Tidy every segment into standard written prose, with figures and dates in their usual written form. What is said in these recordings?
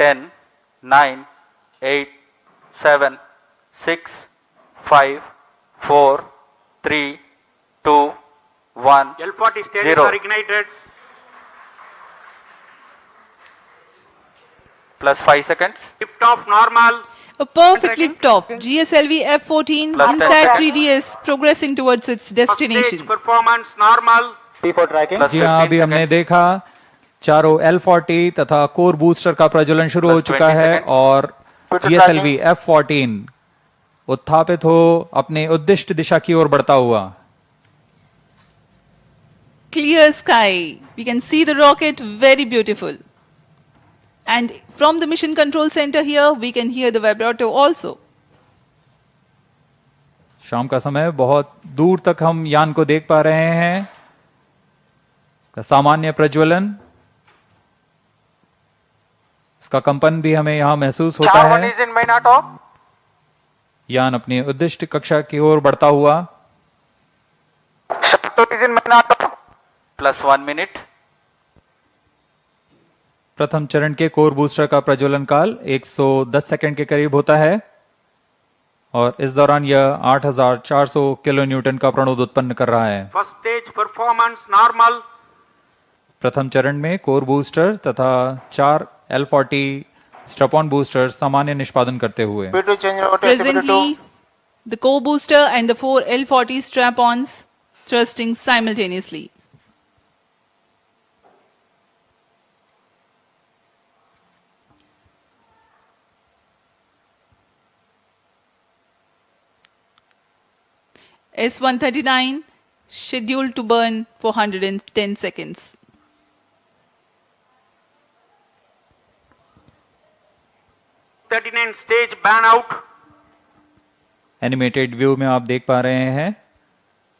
10, 9, 8, 7, 6, 5, 4, 3, 2, 1, L40 stages 0. are ignited. Plus 5 seconds. Lift off normal. A perfect lift-off. GSLV F-14 Plus 10 INSAT seconds. 3DS progressing towards its First destination. stage performance normal. P4 tracking. Plus जी हाँ, 15 अभी हमने seconds. देखा चारों L40 तथा core booster का प्रज्वलन शुरू Plus हो चुका 20 है seconds. और Future GSLV F-14 उत्थापित हो अपने उद्दिष्ट दिशा की ओर बढ़ता हुआ। Clear sky. We can see the rocket, very beautiful. And from the mission control center here, we can hear the vibrato also. शाम का समय, बहुत दूर तक हम यान को देख पा रहे हैं। इसका सामान्य प्रज्वलन, इसका कंपन भी हमें यहां महसूस होता Char 1 है। is in main auto. यान अपनी उद्दिष्ट कक्षा की ओर बढ़ता हुआ। Char 2 is in main auto. Plus 1 minute. प्रथम चरण के कोर बूस्टर का प्रज्वलन काल 110 सेकंड के करीब होता है और इस दौरान यह 8400 किलो न्यूटन का प्रणोद उत्पन्न कर रहा है। First stage performance normal. प्रथम चरण में कोर बूस्टर तथा 4 L40 स्ट्रैप-ऑन बूस्टर सामान्य निष्पादन करते हुए। P2 change over to SCP2. Presently, the co-booster and the 4 L40 strap-ons thrusting simultaneously. S-139 scheduled to burn for 110 seconds. S-39 stage ban out. Animated view में आप देख पा रहे हैं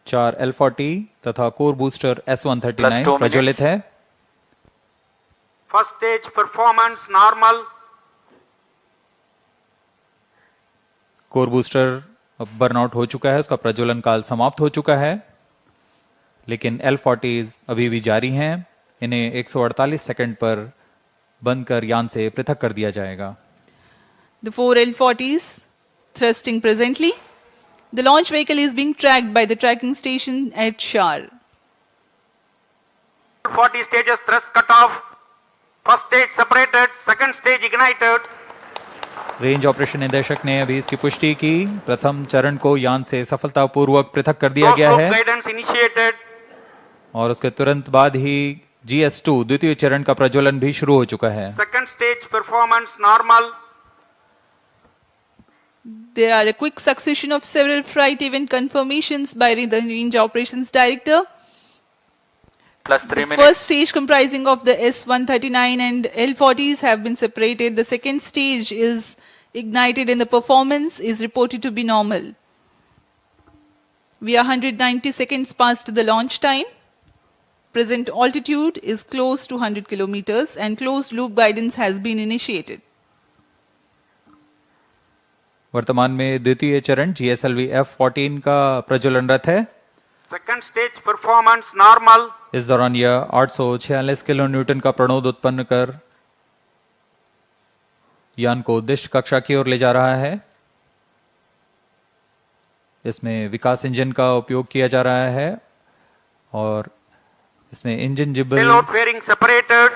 4 L40 तथा core booster Plus 2 S-139 minutes. प्रज्वलित है। First stage performance normal. Core booster अब बर्नआउट हो चुका है, उसका प्रज्वलन काल समाप्त हो चुका है, लेकिन L40 अभी भी जारी हैं। इन्हें 148 सेकंड पर बंद कर यान से पृथक कर दिया जाएगा। The 4 L40s thrusting presently. The launch vehicle is being tracked by the tracking station at Shar. 40 stages thrust cut off. First stage separated. Second stage ignited. Range operation निदेशक ने अभी इसकी पुष्टि की। प्रथम चरण को यान से सफलतापूर्वक पृथक कर दिया गया Close है loop guidance initiated. और उसके तुरंत बाद ही GS2 द्वितीय चरण का प्रज्वलन भी शुरू हो चुका है। Second stage performance normal. There are a quick succession of several flight event confirmations by the Range Operations Director. Plus 3 The minutes. first stage comprising of the S-139 and L-40s have been separated. The second stage is ignited and the performance is reported to be normal. We are 190 seconds past the launch time. Present altitude is close to 100 kilometers and closed loop guidance has been initiated. वर्तमान में द्वितीय चरण GSLV F-14 का प्रज्वलनरत है। Second stage performance normal. इस दौरान यह 846 kilo Newton का प्रणोद उत्पन्न कर यान को उद्दिष्ट कक्षा की ओर ले जा रहा है। इसमें विकास इंजन का उपयोग किया जा रहा है और इसमें इंजन जिब्बल Payload fairing separated.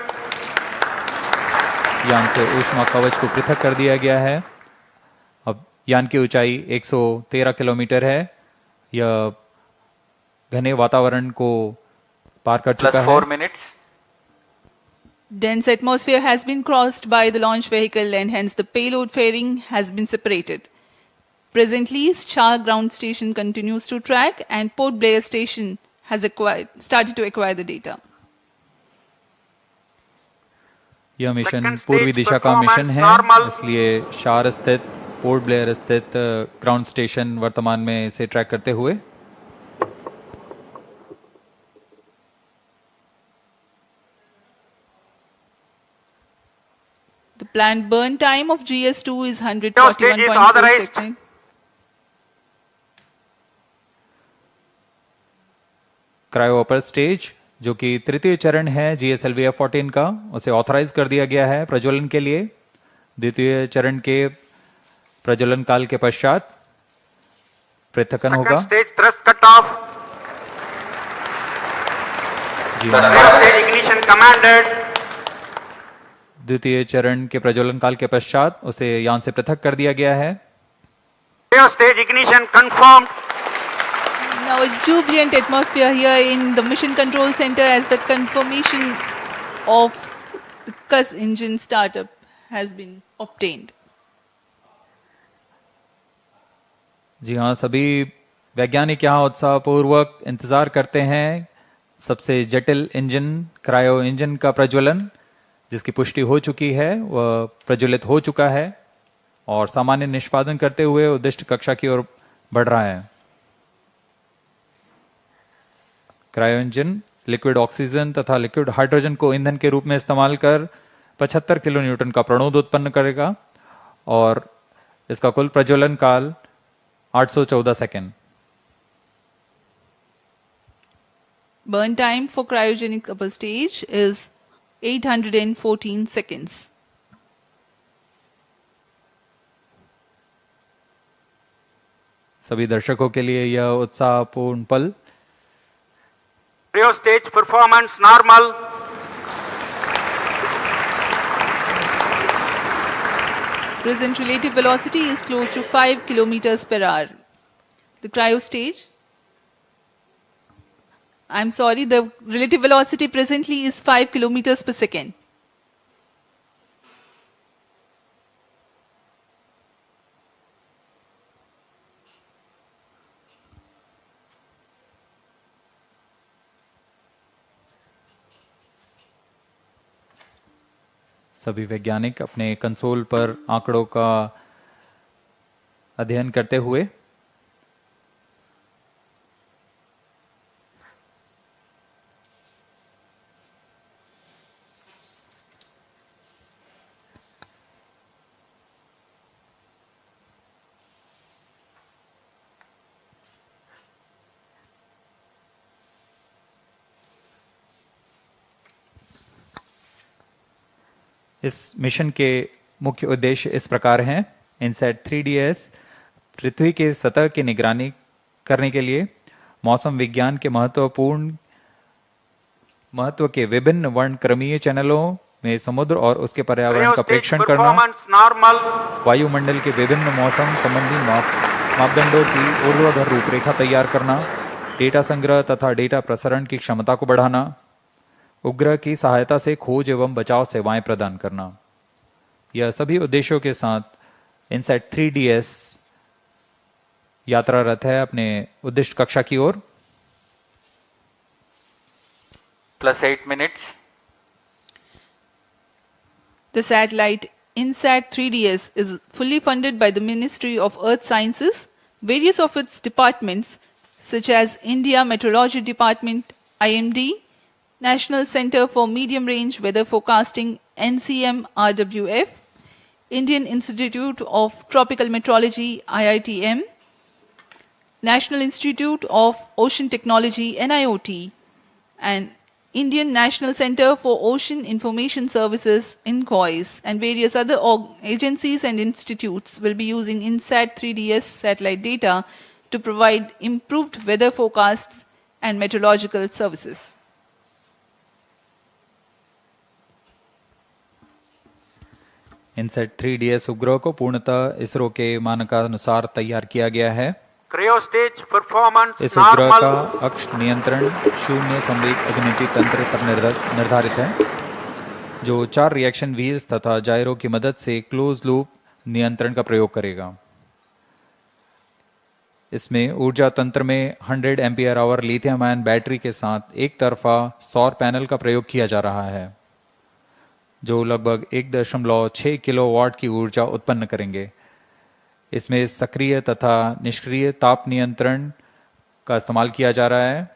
यान से ऊष्मा कवच को पृथक कर दिया गया है। अब यान की ऊंचाई 113 किलोमीटर है। यह घने वातावरण को पार कर Plus चुका 4 है। minutes. Dense atmosphere has been crossed by the launch vehicle and hence the payload fairing has been separated. Presently, Shah ground station continues to track and Port Blair station has started to acquire the data. यह mission Second stage पूर्वी दिशा का mission performance है, normal. इसलिए शार स्थित port Blair स्थित ground station वर्तमान में इसे ट्रैक करते हुए The planned burn time of GS2 is Stage is 141.4 authorized. seconds. Cryo upper stage जो कि तृतीय चरण है GSLV F-14 का, उसे ऑथराइज कर दिया गया है प्रज्वलन के लिए द्वितीय चरण के प्रज्वलन काल के पश्चात पृथक्कन होगा। Second stage thrust cutoff. जी Third हाँ, stage ignition commanded. द्वितीय चरण के प्रज्वलन काल के पश्चात उसे यान से पृथक कर दिया गया है। Third stage ignition confirmed. Now a jubilant atmosphere here in the Mission Control Center as the confirmation of the CUS engine startup has been obtained. जी हाँ, सभी वैज्ञानिक यहाँ उत्साहपूर्वक इंतजार करते हैं सबसे जटिल इंजन क्रायो इंजन का प्रज्वलन, जिसकी पुष्टि हो चुकी है, वह प्रज्वलित हो चुका है और सामान्य निष्पादन करते हुए उद्दिष्ट कक्षा की ओर बढ़ रहा है। क्रायो इंजन लिक्विड ऑक्सीजन तथा लिक्विड हाइड्रोजन को ईंधन के रूप में इस्तेमाल कर 75 किलो न्यूटन का प्रणोद उत्पन्न करेगा और इसका कुल प्रज्वलन काल 814 second. Burn time for cryogenic upper stage is 814 seconds. सभी दर्शकों के लिए यह उत्साहपूर्ण पल। Cryo stage performance normal. Present relative velocity is close to 5 kilometers per hour. The cryo stage, I'm sorry, the relative velocity presently is 5 kilometers per second. सभी वैज्ञानिक अपने console पर आंकड़ों का अध्ययन करते हुए इस मिशन के मुख्य उद्देश्य इस प्रकार हैं। इनसैट 3DS पृथ्वी के सतह की निगरानी करने के लिए मौसम विज्ञान के महत्व के विभिन्न वर्णक्रमीय चैनलों में समुद्र और उसके पर्यावरण Cryo का stage परीक्षण करना, performance normal. वायुमंडल के विभिन्न मौसम संबंधी मापदंडों की ऊर्ध्वाधर रूपरेखा तैयार करना, डेटा संग्रह तथा डेटा प्रसारण की क्षमता को बढ़ाना, उपग्रह की सहायता से खोज एवं बचाव सेवाएं प्रदान करना। यह सभी उद्देश्यों के साथ इनसैट 3DS यात्रारत है अपने उद्दिष्ट कक्षा की ओर। +8 minutes. The satellite INSAT 3DS is fully funded by the Ministry of Earth Sciences, various of its departments such as India Meteorology Department, IMD, National Center for Medium Range Weather Forecasting, NCM RWF, Indian Institute of Tropical Meteorology, IITM, National Institute of Ocean Technology, NIOT, and Indian National Center for Ocean Information Services, INCOIS, and various other agencies and institutes will be using INSAT 3DS satellite data to provide improved weather forecasts and meteorological services. INSAT 3DS उपग्रह को पूर्णतः इसरो के मानकानुसार तैयार किया गया है। Cryo stage performance इस उपग्रह normal. का अक्ष नियंत्रण शून्य संवेग अभिनति तंत्र पर निर्धारित है, जो 4 रिएक्शन व्हील्स तथा जायरो की मदद से क्लोज लूप नियंत्रण का प्रयोग करेगा। इसमें ऊर्जा तंत्र में 100 ampere hour lithium ion battery के साथ एक तरफा सौर पैनल का प्रयोग किया जा रहा है, जो लगभग 1.6 किलोवाट की ऊर्जा उत्पन्न करेंगे। इसमें सक्रिय तथा निष्क्रिय ताप नियंत्रण का इस्तेमाल किया जा रहा है।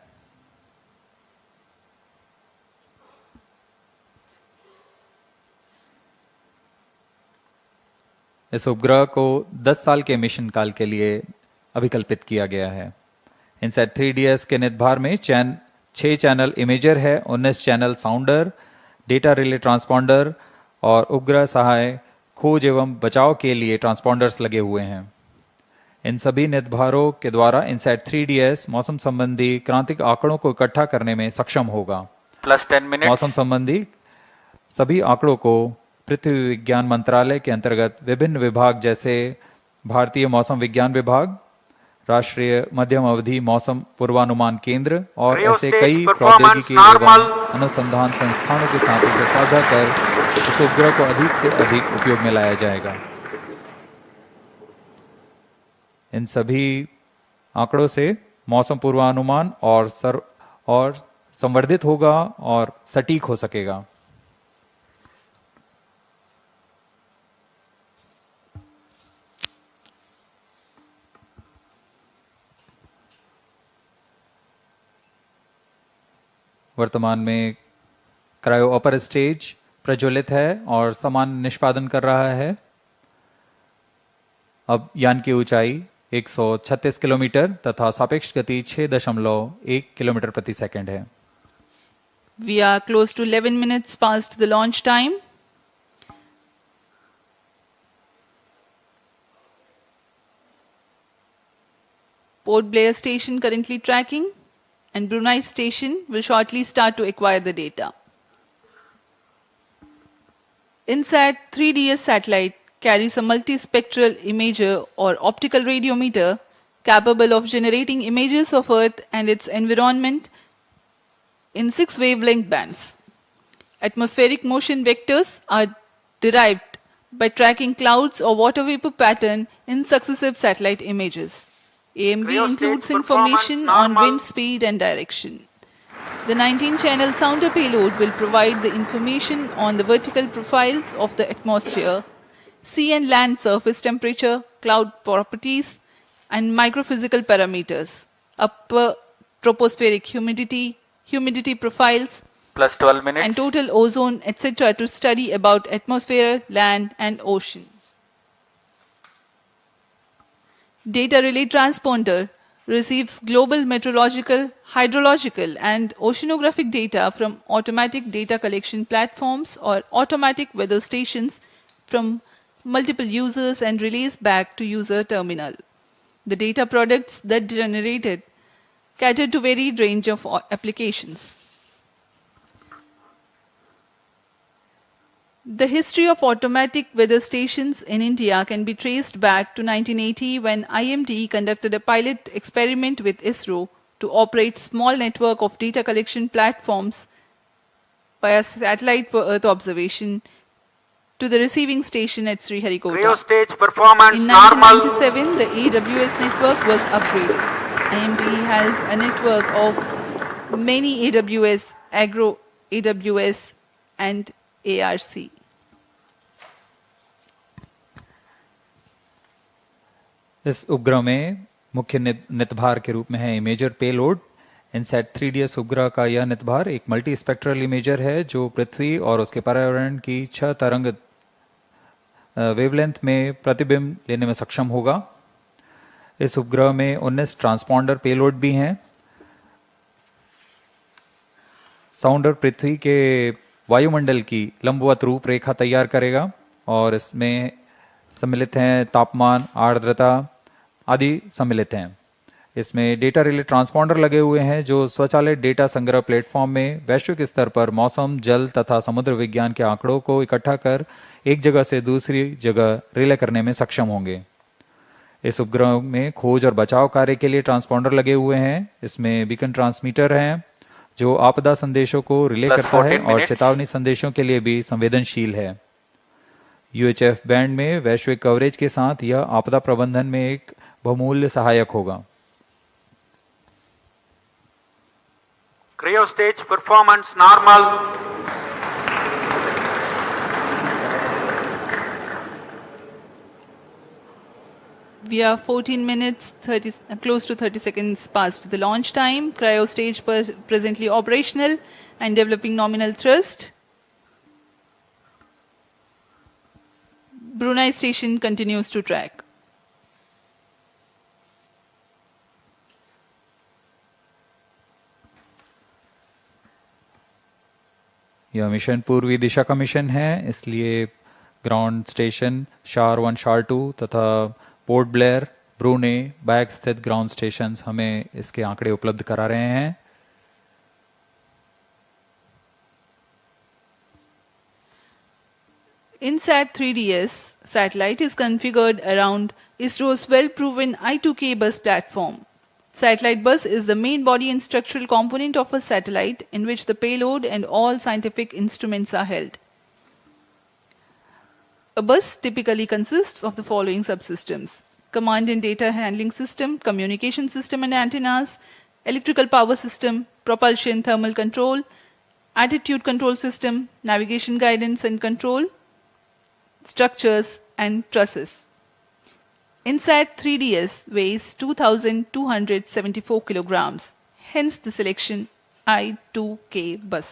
इस उपग्रह को 10 साल के मिशन काल के लिए अभिकल्पित किया गया है। इनसैट 3DS के निदभार में 6 चैनल इमेजर है, 19 चैनल साउंडर, डेटा रिले ट्रांसपॉन्डर और उपग्रह सहाय खोज एवं बचाव के लिए ट्रांसपॉन्डर्स लगे हुए हैं। इन सभी नितभारों के द्वारा इनसैट 3DS मौसम संबंधी क्रांतिक आंकड़ों को इकट्ठा करने में सक्षम होगा। Plus 10 minutes. मौसम संबंधी सभी आंकड़ों को पृथ्वी विज्ञान मंत्रालय के अंतर्गत विभिन्न विभाग जैसे भारतीय मौसम विज्ञान विभाग, राष्ट्रीय मध्यम अवधि मौसम पूर्वानुमान केंद्र और ऐसे कई प्रौद्योगिकी एवं अनुसंधान संस्थानों के साथ इसे साझा कर इस उपग्रह को अधिक से अधिक उपयोग में लाया जाएगा। इन सभी आंकड़ों से मौसम पूर्वानुमान और संवर्धित होगा और सटीक हो सकेगा। वर्तमान में क्रायो अपर स्टेज प्रज्वलित है और समान निष्पादन कर रहा है। अब यान की ऊंचाई 136 किलोमीटर तथा सापेक्ष गति 6.1 किलोमीटर प्रति सेकंड है। We are close to 11 minutes past the launch time. Port Blair station currently tracking, and Brunei station will shortly start to acquire the data. INSAT 3DS satellite carries a multispectral imager or optical radiometer capable of generating images of Earth and its environment in 6 wavelength bands. Atmospheric motion vectors are derived by tracking clouds or water vapor pattern in successive satellite images. AMV Cryo includes stage information performance on normal. wind speed and direction. The 19-channel sounder payload will provide the information on the vertical profiles of the atmosphere, sea and land surface temperature, cloud properties, and microphysical parameters, upper tropospheric humidity profiles, Plus 12 minutes. and total ozone, etc. to study about atmosphere, land, and ocean. Data relay transponder receives global meteorological, hydrological, and oceanographic data from automatic data collection platforms or automatic weather stations from multiple users and relays back to user terminal. The data products that generated cater to varied range of applications. The history of automatic weather stations in India can be traced back to 1980 when IMD conducted a pilot experiment with ISRO to operate small network of data collection platforms via satellite for Earth observation to the receiving station at Cryo Sriharikota. stage performance In normal. 1997, the AWS network was upgraded. IMD has a network of many AWS, Agro AWS, and ARC. इस उपग्रह में मुख्य नितभार के रूप में है imager payload. INSAT 3DS उपग्रह का यह नितभार एक मल्टी स्पेक्ट्रल इमेजर है जो पृथ्वी और उसके पर्यावरण की 6 तरंग वेवलेंथ में प्रतिबिंब लेने में सक्षम होगा। इस उपग्रह में 19 ट्रांसपॉन्डर पेलोड भी हैं। साउंडर पृथ्वी के वायुमंडल की लंबवत रूपरेखा तैयार करेगा और इसमें सम्मिलित हैं तापमान, आर्द्रता आदि सम्मिलित हैं। इसमें डेटा रिले ट्रांसपॉन्डर लगे हुए हैं जो स्वचालित डेटा संग्रह प्लेटफॉर्म में वैश्विक स्तर पर मौसम, जल तथा समुद्र विज्ञान के आंकड़ों को इकट्ठा कर एक जगह से दूसरी जगह रिले करने में सक्षम होंगे। इस उपग्रह में खोज और बचाव कार्य के लिए ट्रांसपॉन्डर लगे हुए हैं। इसमें बीकन ट्रांसमीटर हैं जो आपदा संदेशों को रिले Plus करता है 14 और minutes. चेतावनी संदेशों के लिए भी संवेदनशील है। UHF बैंड में वैश्विक कवरेज के साथ यह आपदा प्रबंधन में एक बहुमूल्य सहायक होगा। Cryo stage performance normal. We are 14 minutes, close to 30 seconds past the launch time. Cryo stage presently operational and developing nominal thrust. Brunei station continues to track. यह मिशन पूर्वी दिशा का मिशन है, इसलिए ग्राउंड स्टेशन शार 1 शार 2 तथा port Blair ब्रूने bag स्थित ground station हमें इसके आंकड़े उपलब्ध करा रहे हैं। INSAT 3DS satellite is configured around ISRO's well-proven I2K bus platform. Satellite bus is the main body and structural component of a satellite in which the payload and all scientific instruments are held. A bus typically consists of the following subsystems: command and data handling system, communication system and antennas, electrical power system, propulsion thermal control, attitude control system, navigation guidance and control, structures and trusses. INSAT 3DS weighs 2,274 kilograms, hence the selection I2K bus.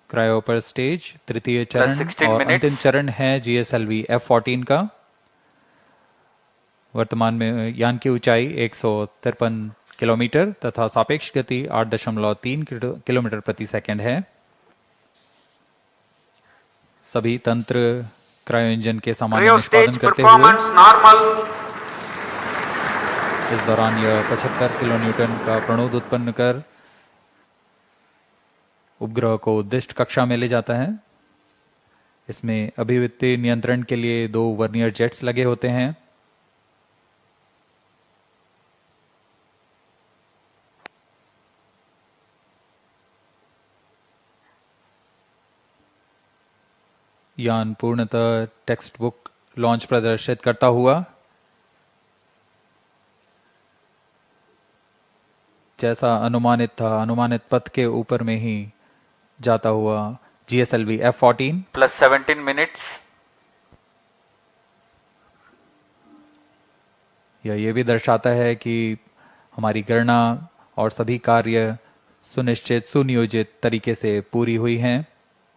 क्रायोपर stage तृतीय चरण 16 और minutes. अंतिम चरण है GSLV F-14 का। वर्तमान में यान की ऊंचाई 153 किलोमीटर तथा सापेक्ष गति 8.3 किलोमीटर प्रति सेकंड है। सभी तंत्र क्रायो इंजन के सामान्य Cryo निष्पादन stage करते हुए performance normal. इस दौरान यह 75 किलो न्यूटन का प्रणोद उत्पन्न कर उपग्रह को उद्दिष्ट कक्षा में ले जाता है। इसमें अभिवृत्ति नियंत्रण के लिए 2 वर्नियर जेट्स लगे होते हैं। यान पूर्णतः टेक्स्ट बुक लॉन्च प्रदर्शित करता हुआ जैसा अनुमानित था, अनुमानित पथ के ऊपर में ही जाता हुआ GSLV F-14 plus 17 minutes. यह ये भी दर्शाता है कि हमारी गणना और सभी कार्य सुनिश्चित सुनियोजित तरीके से पूरी हुई हैं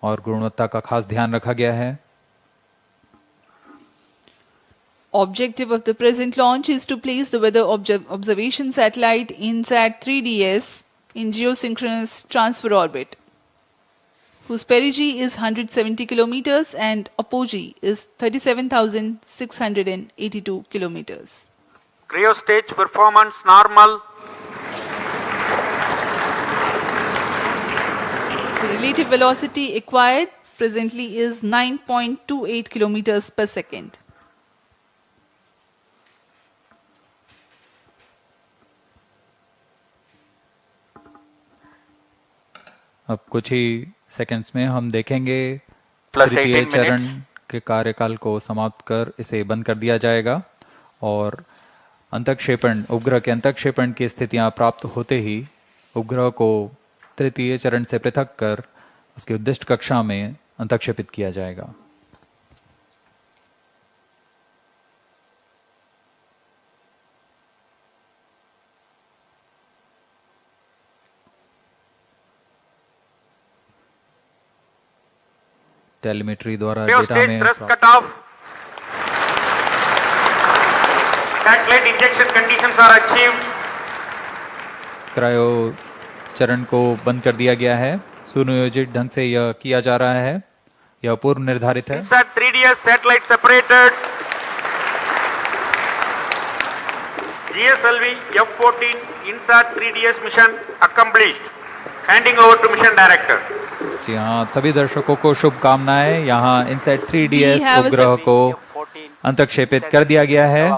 और गुणवत्ता का खास ध्यान रखा गया है। Objective of the present launch is to place the weather observation satellite INSAT 3DS in geosynchronous transfer orbit, whose perigee is 170 kilometers and apogee is 37,682 kilometers. Cryo stage performance normal. The relative velocity acquired presently is 9.28 kilometers per second. अब कुछ ही seconds में हम देखेंगे Plus तृतीय 18 चरण minutes. के कार्यकाल को समाप्त कर इसे बंद कर दिया जाएगा और अंतःक्षेपण उपग्रह के अंतःक्षेपण की स्थितियां प्राप्त होते ही उपग्रह को तृतीय चरण से पृथक कर उसकी उद्दिष्ट कक्षा में अंतःक्षेपित किया जाएगा। टेलीमेट्री द्वारा Cryo डेटा stage में thrust cutoff. Satellite injection conditions are achieved. Cryo चरण को बंद कर दिया गया है। सुनियोजित ढंग से यह किया जा रहा है, यह पूर्व निर्धारित है। INSAT 3DS satellite separated. GSLV F-14 INSAT 3DS mission accomplished. Handing over to mission director. जी हाँ, सभी दर्शकों को शुभकामनाएं। यहाँ INSAT 3DS We have a उपग्रह को अंतःक्षेपित कर दिया गया है।